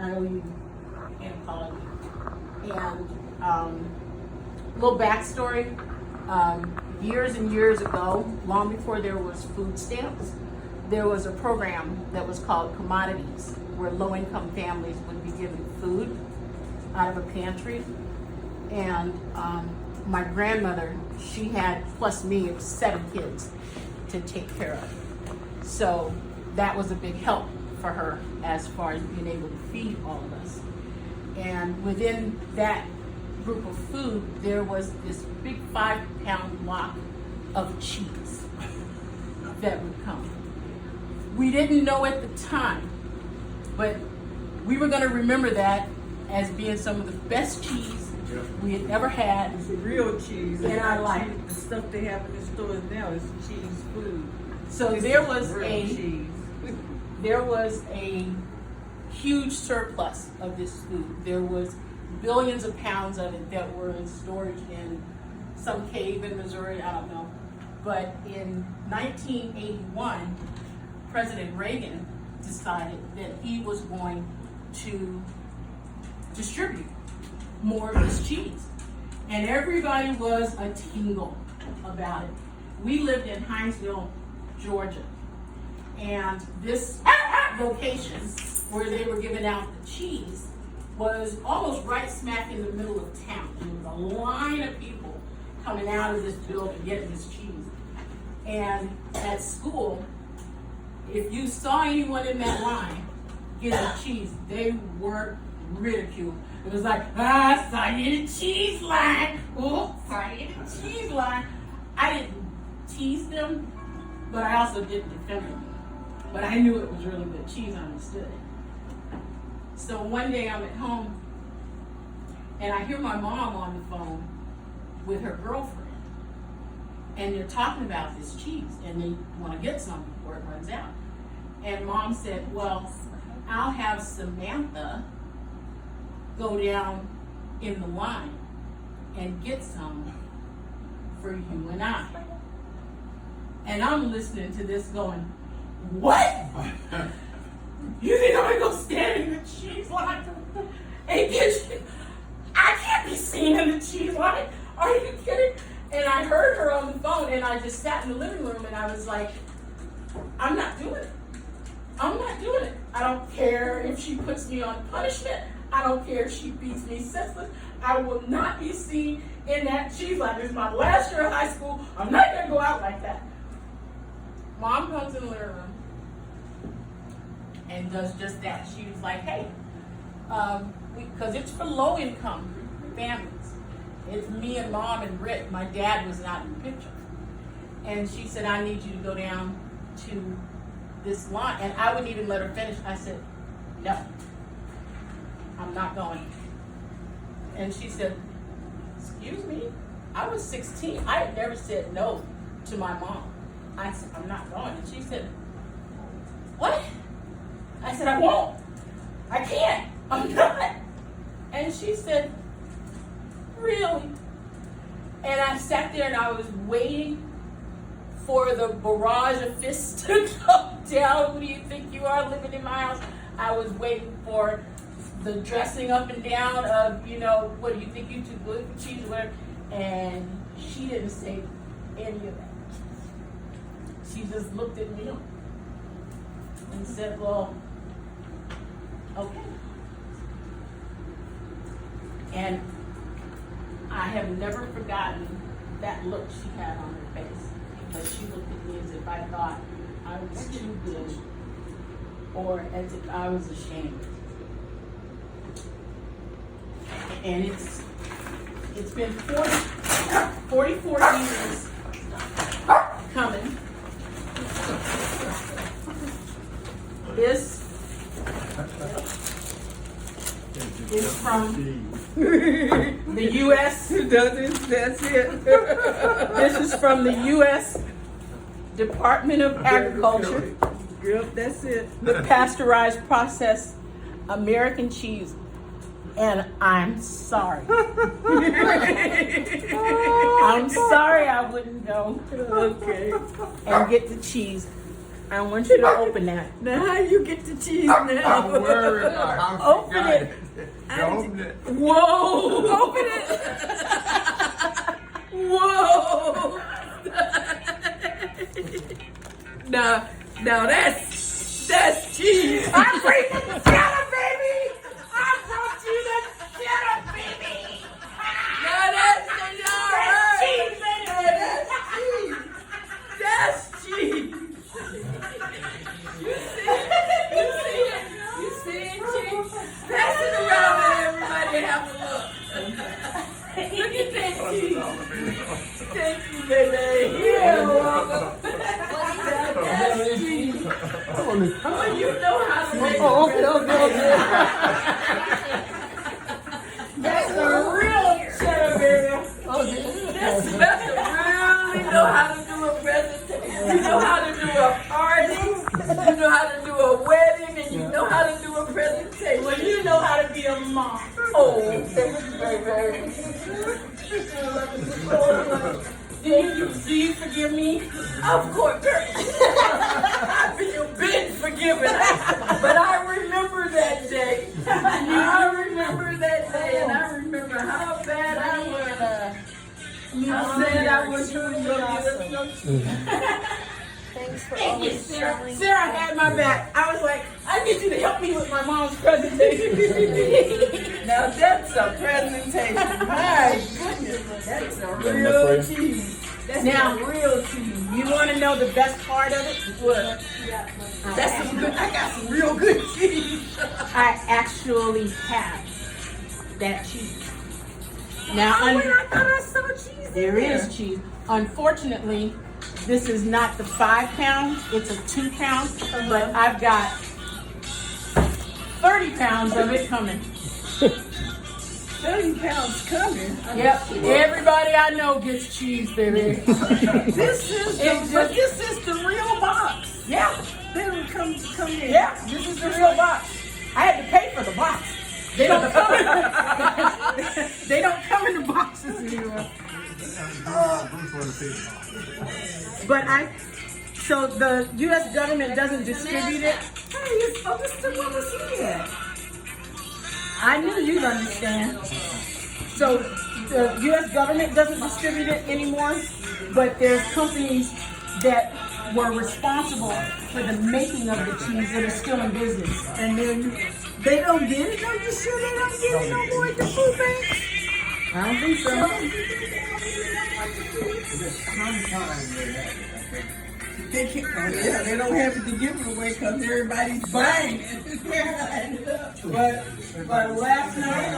I owe you an apology. And little backstory, years and years ago, long before there was food stamps, there was a program that was called Commodities, where low-income families would be given food out of a pantry. And my grandmother, she had, plus me, it was 7 kids to take care of. So that was a big help for her as far as being able to feed all of us. And within that group of food, there was this big 5-pound block of cheese that would come. We didn't know at the time, but we were going to remember that as being some of the best cheese we had ever had. It's real cheese. In our life. The stuff they have in the stores now is cheese food. So there was cheese. There was a huge surplus of this food. There was billions of pounds of it that were in storage in some cave in Missouri, I don't know. But in 1981, President Reagan decided that he was going to distribute more of this cheese. And everybody was a tingle about it. We lived in Hinesville, Georgia. And this location where they were giving out the cheese was almost right smack in the middle of town. There was a line of people coming out of this building getting this cheese. And at school, if you saw anyone in that line getting cheese, they were ridiculed. It was like, I saw you in the cheese line. Oh, saw you in the cheese line. I didn't tease them, but I also didn't defend them. But I knew it was really good cheese, I understood it. So one day I'm at home, and I hear my mom on the phone with her girlfriend. And they're talking about this cheese, and they want to get some before it runs out. And Mom said, well, I'll have Samantha go down in the line and get some for you and I. And I'm listening to this going, what? You think I'm gonna go stand in the cheese line? Hey, bitch, I can't be seen in the cheese line. Are you kidding? And I heard her on the phone, and I just sat in the living room, and I was like, I'm not doing it. I'm not doing it. I don't care if she puts me on punishment. I don't care if she beats me senseless. I will not be seen in that cheese line. This is my last year of high school. I'm not going to go out like that. Mom comes in the living room and does just that. She was like, hey, because it's for low-income families. It's me and Mom and Rick. My dad was not in the picture. And she said, I need you to go down to this line. And I wouldn't even let her finish. I said, no, I'm not going. And she said, excuse me? I was 16. I had never said no to my mom. I said, I'm not going. And she said, what? I said, I won't. I can't. I'm not. And she said, really? And I sat there and I was waiting for the barrage of fists to come down. Who do you think you are living in my house? I was waiting for the dressing up and down of, you know, what do you think you too good for cheese or whatever? And she didn't say any of that. She just looked at me and said, well, okay. And I have never forgotten that look she had on her face. Because she looked at me as if I thought I was too good, or as if I was ashamed. And it's been 44 years coming. This is from the U.S. That's it. This is from the U.S. Department of Agriculture. Yep, that's it. The pasteurized processed American cheese. And I'm sorry. I'm sorry I wouldn't go Okay. and get the cheese. I want you to open that. Now how you get the cheese I'm now? worried about how she Open got it. it. You open it. Whoa! Open it! Whoa! Now that's cheese. I bring the cheddar, baby! I brought you the cheddar, baby! Now that's cheese, baby! That's cheese. You see it? You see it, cheese? Pass it around and everybody have a look. Look at that cheese. Thank you, baby. You're welcome. That's cheese. Oh, you know how to make Okay. That's a real cheddar, baby. That's really know how to do a presentation. You know how to do a party. You know how to do a wedding, and you know how to do a presentation. Well, you know how to be a mom. Oh, thank you, baby. Do you forgive me? Of course, girl. I've been forgiven, but I remember that day. I remember that day, and I remember how bad I was. I said I was going to go get us some. Thanks for Thank you, always Sarah. showing. Sarah had my back. I was like, I need you to help me with my mom's presentation. Now that's a presentation. My goodness, that's a real cheese. That's Now- a real cheese. You want to know the best part of it? What? That's some good. I got some real good cheese. I actually have that cheese. Now, I thought I saw cheese. there is cheese. Unfortunately, this is not the 5 pounds, it's a 2 pound, but I've got 30 pounds of it coming. 30 pounds coming. Yep, everybody I know gets cheese, baby. This is the real box. Yeah, They don't come in. yeah, this is the real box. I had to pay for the box. They don't come in, they don't come in the boxes anymore. But so the U.S. government doesn't distribute it. Hey, you're supposed to want to see that. I knew you'd understand. So the U.S. government doesn't distribute it anymore, but there's companies that were responsible for the making of the cheese that are still in business. And then they don't get it? No, you sure they don't get it no more at the food banks? I don't think so. They can't, yeah, they don't have it to give it away because everybody's buying it. But last night,